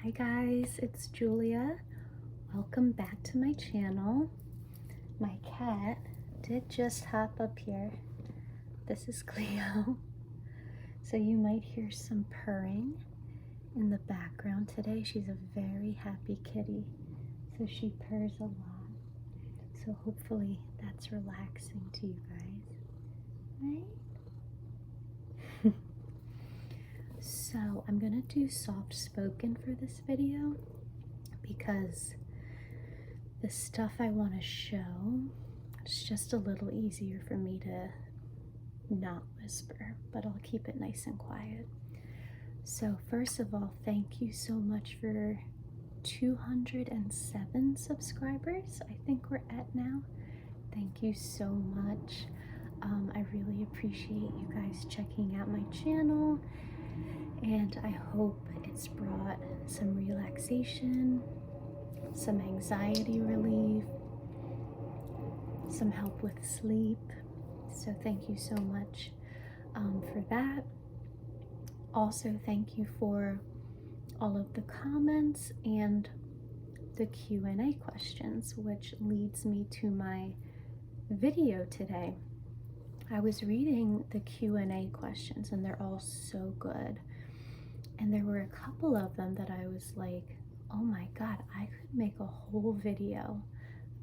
Hi guys, it's Julia. Welcome back to my channel. My cat did just hop up here. This is Cleo. So you might hear some purring in the background today. She's a very happy kitty, so she purrs a lot. So hopefully that's relaxing to you guys, right? So I'm gonna do soft spoken for this video because the stuff I want to show, it's just a little easier for me to not whisper, but I'll keep it nice and quiet. So first of all, thank you so much for 207 subscribers, I think we're at now. Thank you so much. I really appreciate you guys checking out my channel, and I hope it's brought some relaxation, some anxiety relief, some help with sleep. So thank you so much for that. Also, thank you for all of the comments and the Q&A questions, which leads me to my video today. I was reading the Q&A questions and they're all so good. And there were a couple of them that I was like, oh my God, I could make a whole video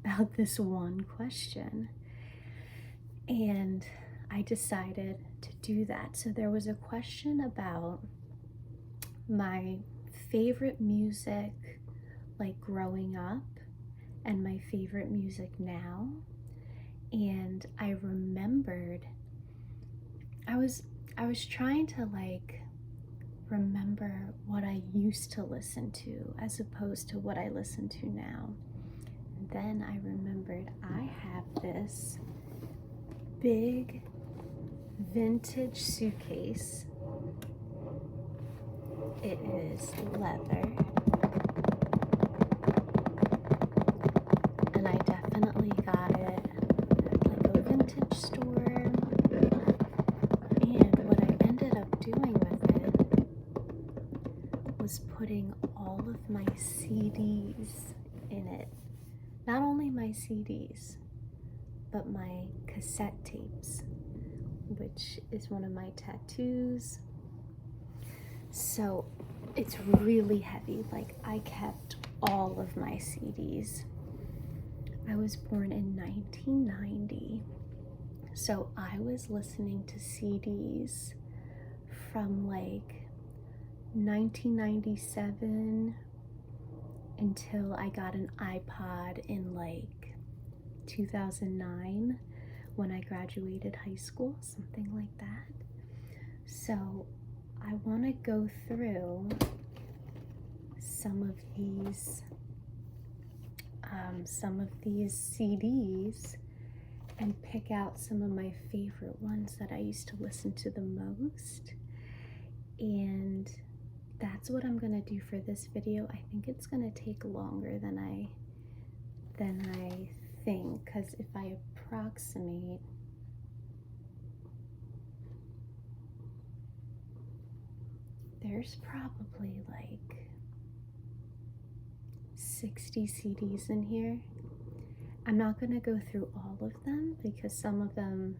about this one question. And I decided to do that. So there was a question about my favorite music, like growing up, and my favorite music now. And I remembered, I was trying to like remember what I used to listen to as opposed to what I listen to now. And then I remembered I have this big vintage suitcase. It is leather, and I definitely got it at like a vintage store. And what I ended up doing with it was putting all of my CDs in it. Not only my CDs, but my cassette tapes, which is one of my tattoos. So it's really heavy. Like, I kept all of my CDs. I was born in 1990, so I was listening to CDs from like 1997 until I got an iPod in like 2009 when I graduated high school, something like that. So I want to go through some of these CDs and pick out some of my favorite ones that I used to listen to the most. And that's what I'm gonna do for this video. I think it's gonna take longer than I think, because if I approximate, there's probably like 60 CDs in here. I'm not gonna go through all of them because some of them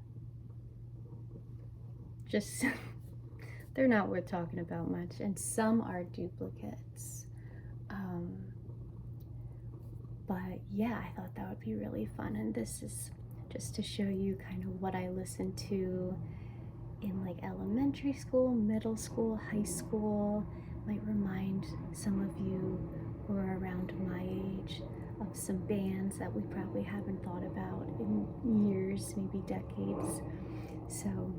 just they're not worth talking about much, and some are duplicates. But yeah, I thought that would be really fun, and this is just to show you kind of what I listened to in like elementary school, middle school, high school. Might remind some of you who are around my age of some bands that we probably haven't thought about in years, maybe decades. So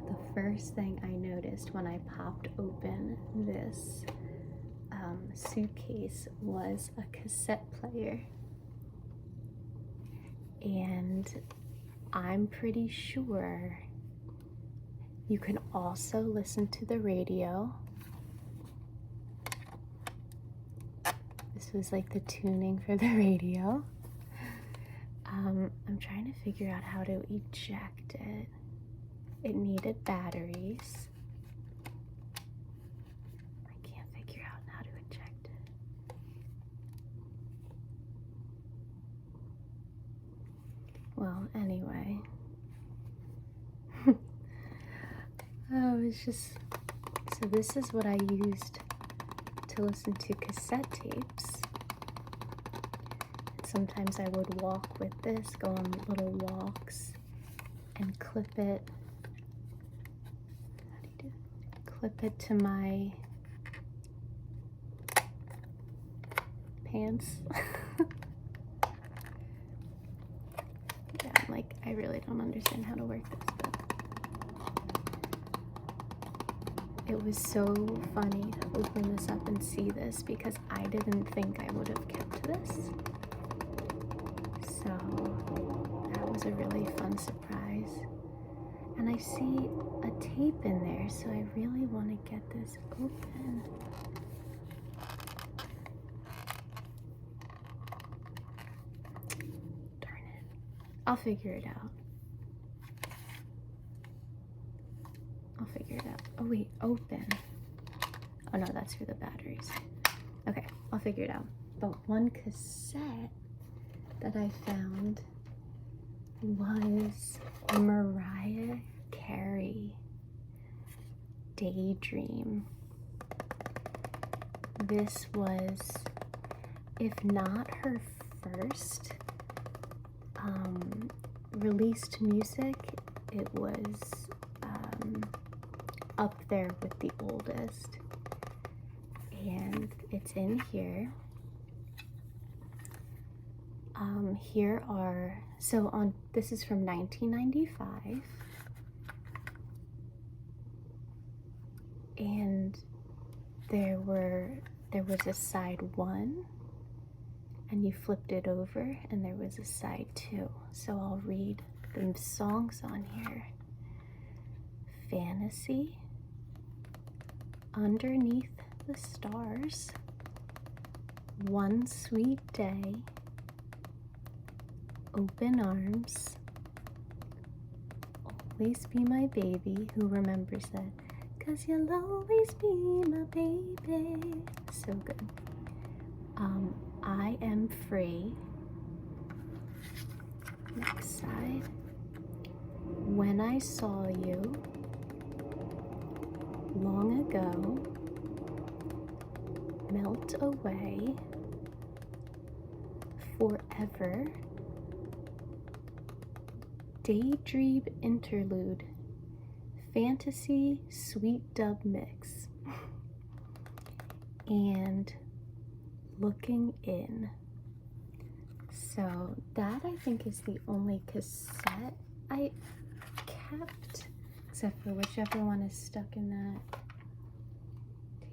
the first thing I noticed when I popped open this suitcase was a cassette player. And I'm pretty sure you can also listen to the radio. This was like the tuning for the radio. I'm trying to figure out how to eject it. It needed batteries. I can't figure out how to eject Well, anyway. Oh, it's just, so this is what I used to listen to cassette tapes. Sometimes I would walk with this, go on little walks, and clip it. How do you do it? Clip it to my pants. Yeah, I'm like, I really don't understand how to work this, but it was so funny to open this up and see this because I didn't think I would have kept this. So that was a really fun surprise. And I see a tape in there, so I really want to get this open. Darn it. I'll figure it out. Oh wait, open. Oh no, that's for the batteries. Okay, I'll figure it out. But one cassette that I found was Mariah Carey, Daydream. This was, if not her first released music, it was up there with the oldest. And it's in here. Here are, so on, this is from 1995. And there was a side 1, and you flipped it over, and there was a side 2. So I'll read the songs on here. Fantasy, Underneath the Stars, One Sweet Day, Open Arms, Always Be My Baby. Who remembers that? 'Cause you'll always be my baby. So good. I Am Free. Next side. When I Saw You. Long Ago. Melt Away. Forever. Daydream Interlude. Fantasy Sweet Dub Mix. And Looking In. So that, I think, is the only cassette I kept, except for whichever one is stuck in that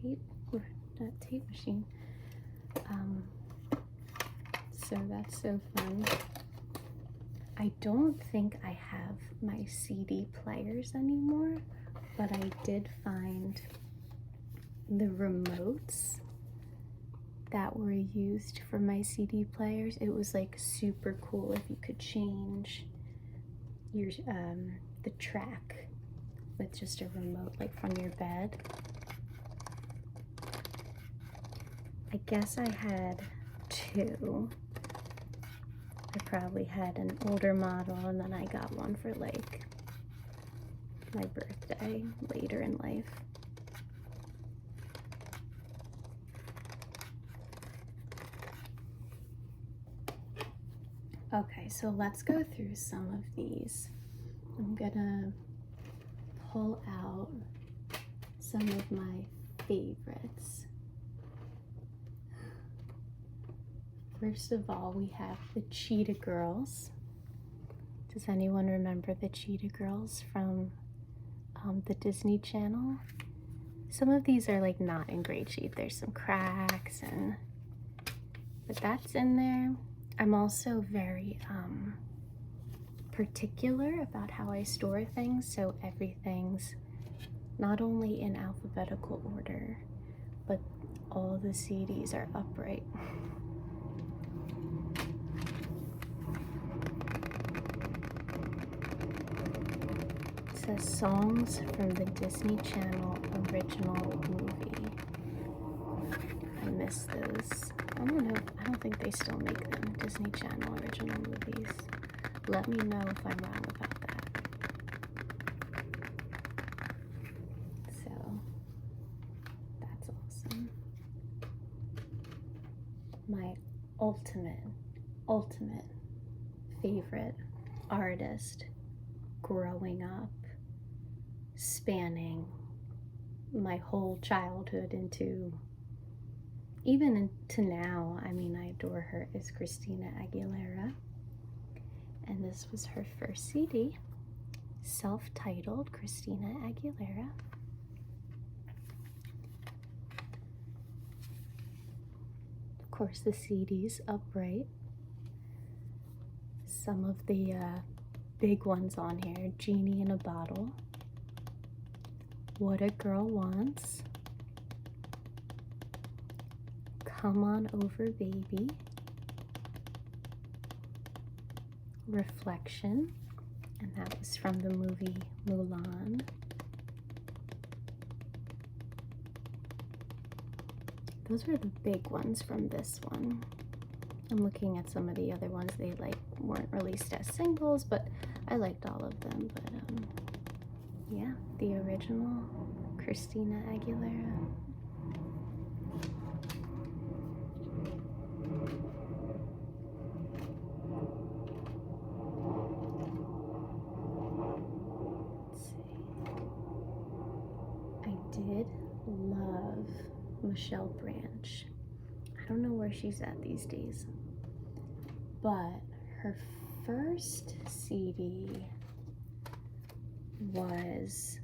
tape, or that tape machine. So that's so fun. I don't think I have my CD players anymore, but I did find the remotes that were used for my CD players. It was like super cool if you could change your the track with just a remote, like from your bed. I guess I had 2. I probably had an older model, and then I got one for like my birthday later in life. Okay, so let's go through some of these. I'm gonna pull out some of my favorites. First of all, we have the Cheetah Girls. Does anyone remember the Cheetah Girls from the Disney Channel? Some of these are like not in great shape. There's some cracks, but that's in there. I'm also very particular about how I store things, so everything's not only in alphabetical order, but all the CDs are upright. It says songs from the Disney Channel original movie. I miss those. I don't know. I don't think they still make them. Disney Channel original movies. Let me know if I'm wrong about that. So, that's awesome. My ultimate favorite artist growing up, spanning my whole childhood into even into now. I mean, I adore her, is Christina Aguilera. And this was her first CD, self-titled Christina Aguilera. Of course, the CD's upright. Some of the big ones on here: Genie in a Bottle, What a Girl Wants, Come On Over Baby, Reflection, and that was from the movie Mulan. Those were the big ones from this one. I'm looking at some of the other ones. They weren't released as singles, but I liked all of them. But yeah, the original Christina Aguilera. Let's see. I did love Michelle Branch. I don't know where she's at these days, but her first CD was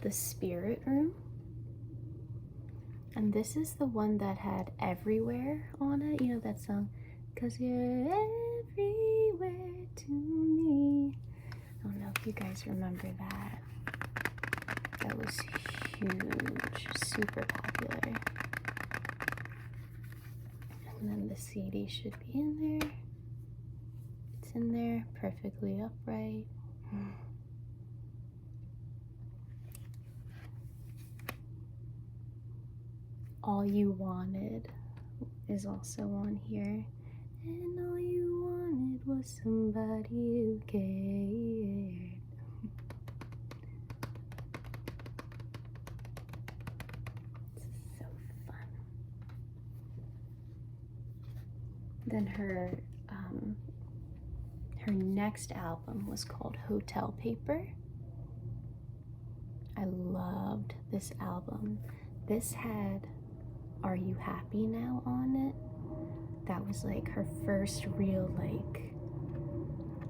The Spirit Room, and this is the one that had Everywhere on it. You know that song, 'Cause you're everywhere to me. I don't know if you guys remember that. That was huge, super popular. And then the CD should be in there. It's in there, perfectly upright. All You Wanted is also on here. And all you wanted was somebody who cared. It's so fun. Then her next album was called Hotel Paper. I loved this album. This had Are You Happy Now on it. That was like her first real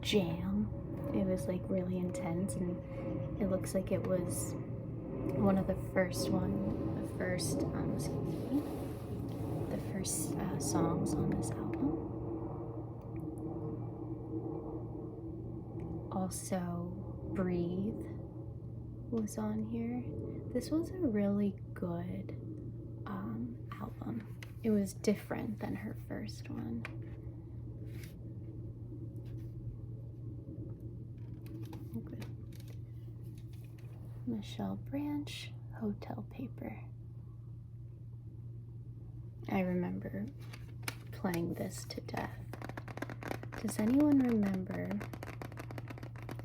jam. It was really intense, and it looks like it was one of the first songs on this album. Also, Breathe was on here. This was a really good album. It was different than her first one. Okay. Michelle Branch, Hotel Paper. I remember playing this to death. Does anyone remember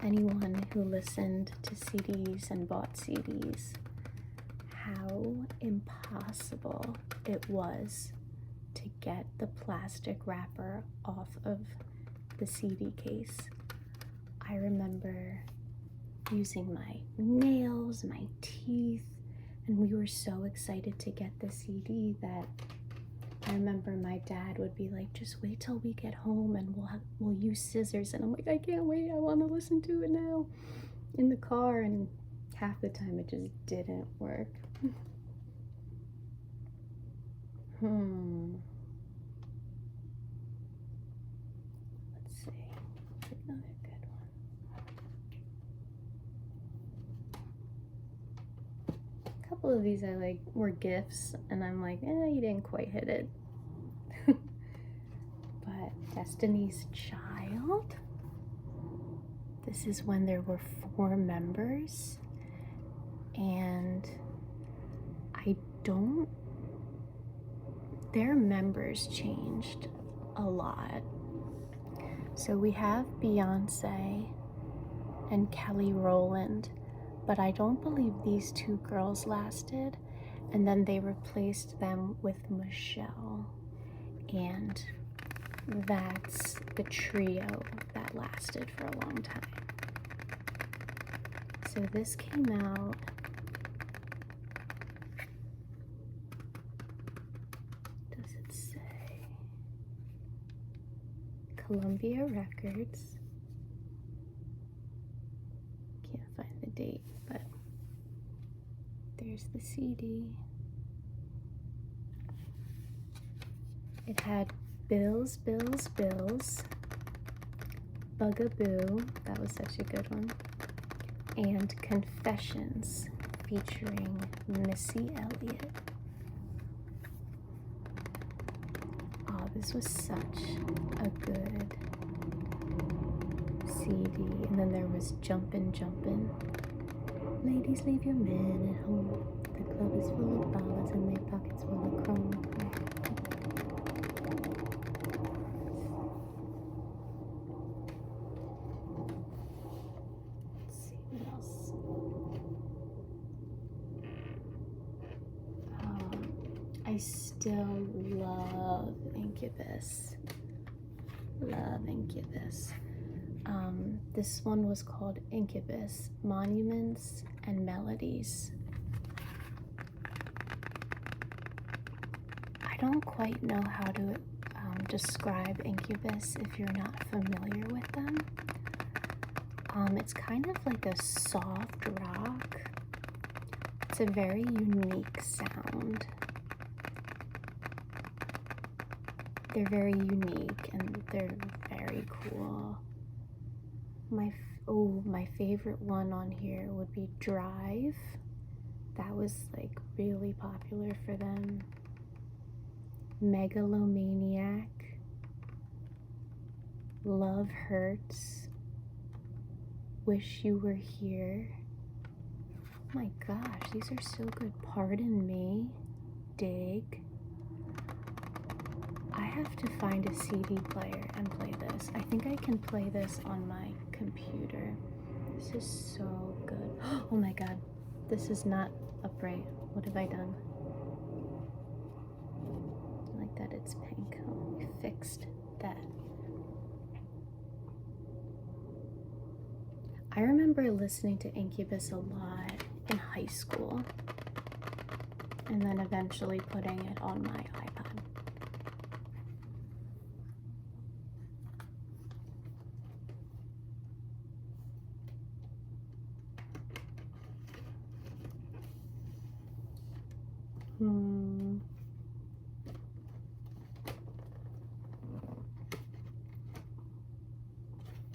anyone who listened to CDs and bought CDs, how impossible it was to get the plastic wrapper off of the CD case? I remember using my nails, my teeth, and we were so excited to get the CD that I remember my dad would be like, just wait till we get home and we'll use scissors. And I'm like, I can't wait, I want to listen to it now in the car. And half the time it just didn't work. Let's see, another good one. A couple of these I were gifts, and I'm like, you didn't quite hit it. But Destiny's Child. This is when there were 4 members, and their members changed a lot. So we have Beyonce and Kelly Rowland, but I don't believe these two girls lasted. And then they replaced them with Michelle. And that's the trio that lasted for a long time. So this came out Columbia Records. Can't find the date, but there's the CD. It had Bills, Bills, Bills, Bugaboo, that was such a good one, and Confessions featuring Missy Elliott. Oh, this was such a good CD. And then there was Jumpin' Jumpin'. Ladies, leave your men at home. The club is full of dollars and their pockets full of chrome. Let's see what else. I still love Incubus. Love Incubus. This one was called Incubus, Monuments and Melodies. I don't quite know how to describe Incubus if you're not familiar with them. It's kind of like a soft rock. It's a very unique sound. They're very unique and they're very cool. My favorite one on here would be Drive. That was like really popular for them. Megalomaniac. Love Hurts. Wish You Were Here. Oh my gosh, these are so good. Pardon Me. Dig. I have to find a CD player and play this. I think I can play this on my computer. This is so good. Oh my god, this is not upright. What have I done? I like that it's pink. Oh, we fixed that. I remember listening to Incubus a lot in high school, and then eventually putting it on my iPod.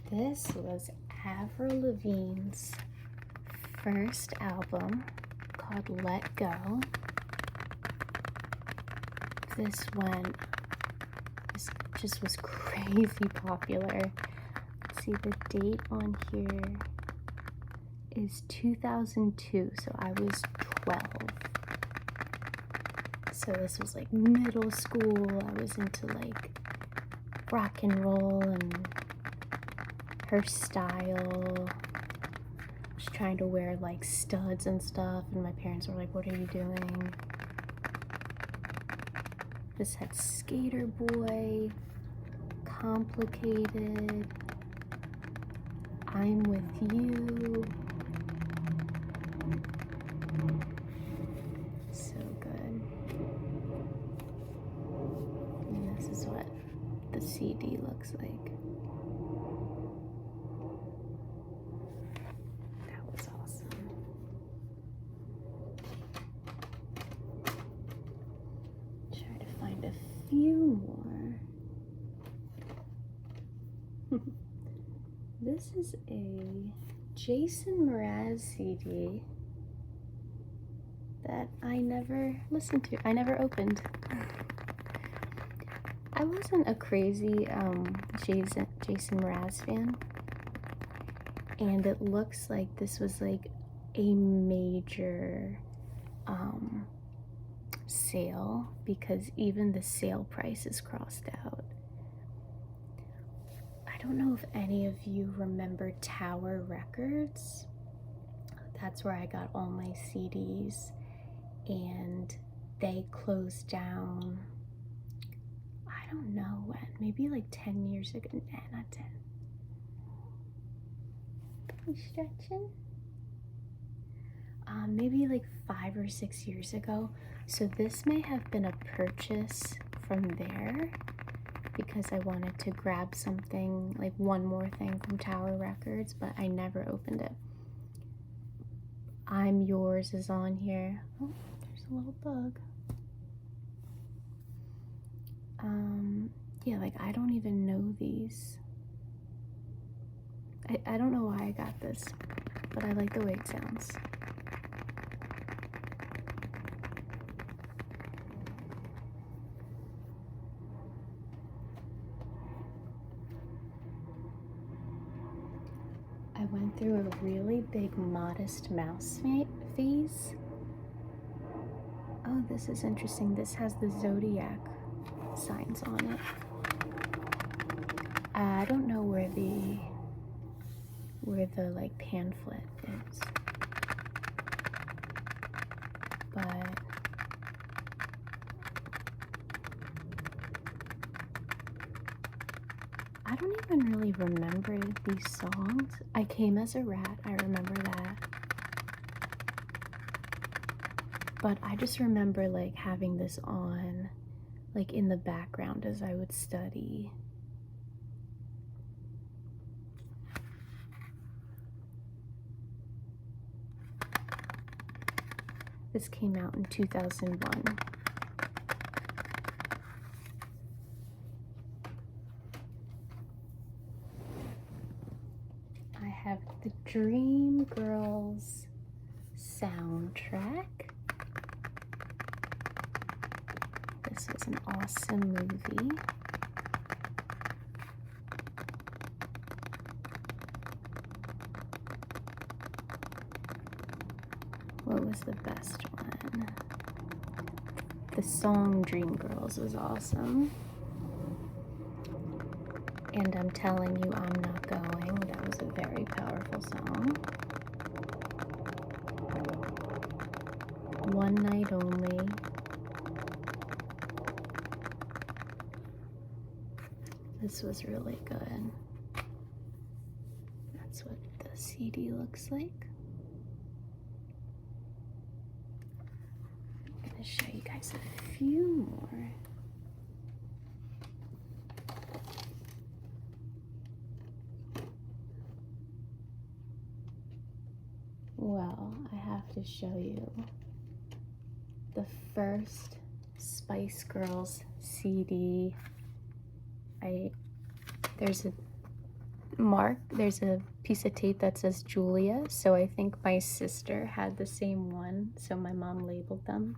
This was Avril Lavigne's first album called Let Go. This just was crazy popular. Let's see, the date on here is 2002, so I was 12. So this was like middle school. I was into like rock and roll and her style. I was trying to wear like studs and stuff, and my parents were like, what are you doing? This had Skater Boy, Complicated, I'm With You. So good. And this is what the CD looks like. Few more. This is a Jason Morazz CD that I never listened to. I never opened. I wasn't a crazy Jason Morazz fan, and it looks like this was like a major sale, because even the sale price is crossed out. I don't know if any of you remember Tower Records. That's where I got all my CDs, and they closed down, I don't know when, maybe like 10 years ago. Nah, not 10. Are you stretching? Maybe like 5 or 6 years ago. So this may have been a purchase from there, because I wanted to grab something, like one more thing from Tower Records, but I never opened it. I'm Yours is on here. Oh, there's a little bug. Yeah, like I don't even know these. I don't know why I got this, but I like the way it sounds. I went through a really big Modest Mouse phase. Oh, this is interesting. This has the Zodiac signs on it. I don't know where the like pamphlet is, but I don't even really remember these songs. I Came as a Rat, I remember that. But I just remember like having this on, like in the background as I would study. This came out in 2001. I have the Dream Girls soundtrack. This was an awesome movie. What was the best one? The song Dream Girls was awesome. And I'm Telling You I'm Not Going. That was a very powerful song. One Night Only. This was really good. That's what the CD looks like. I'm gonna show you guys a few more. Well, I have to show you the first Spice Girls CD. There's a piece of tape that says Julia, so I think my sister had the same one, so my mom labeled them.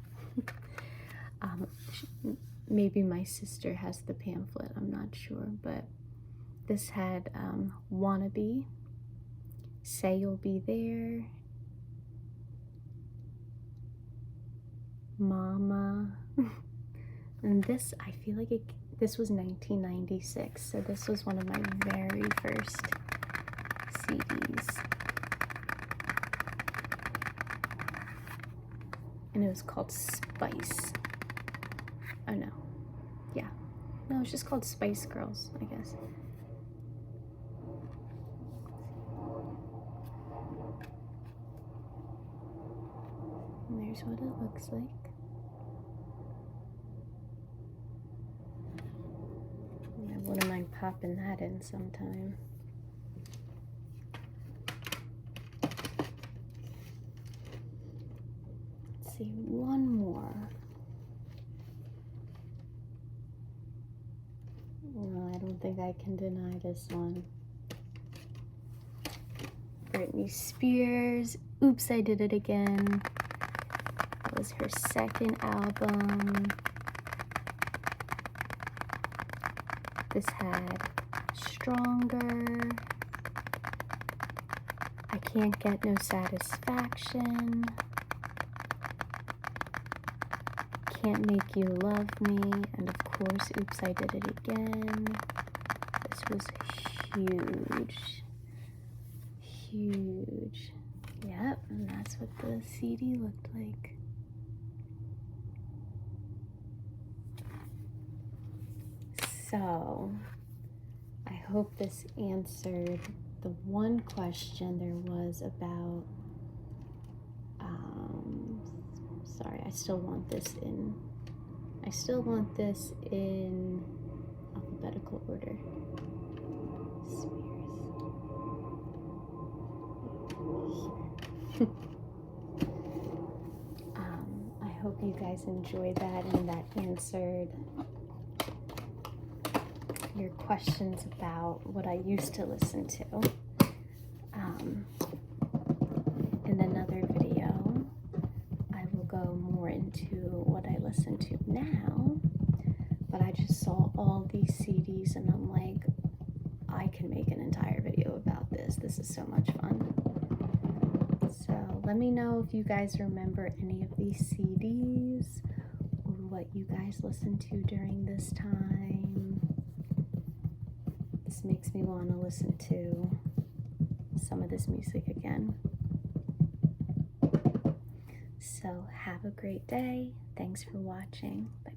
Maybe my sister has the pamphlet, I'm not sure, but this had Wannabe, Say You'll Be There, Mama, and this, I feel like this was 1996, so this was one of my very first CDs. And it was called Spice. Oh no. Yeah. No, it's just called Spice Girls, I guess. And there's what it looks like. I wouldn't mind popping that in sometime. Let's see, one more. No, I don't think I can deny this one. Britney Spears, Oops, I Did It Again. That was her second album. This had Stronger, I Can't Get No Satisfaction, Can't Make You Love Me, and of course, Oops, I Did It Again. This was huge. Huge. Yep, and that's what the CD looked like. So, I hope this answered the one question there was about, sorry, I still want this in alphabetical order. Spears. I hope you guys enjoyed that and that answered your questions about what I used to listen to. In another video, I will go more into what I listen to now, but I just saw all these CDs and I'm like, I can make an entire video about this. This is so much fun. So let me know if you guys remember any of these CDs or what you guys listened to during this time. This makes me want to listen to some of this music again. So have a great day. Thanks for watching. Bye.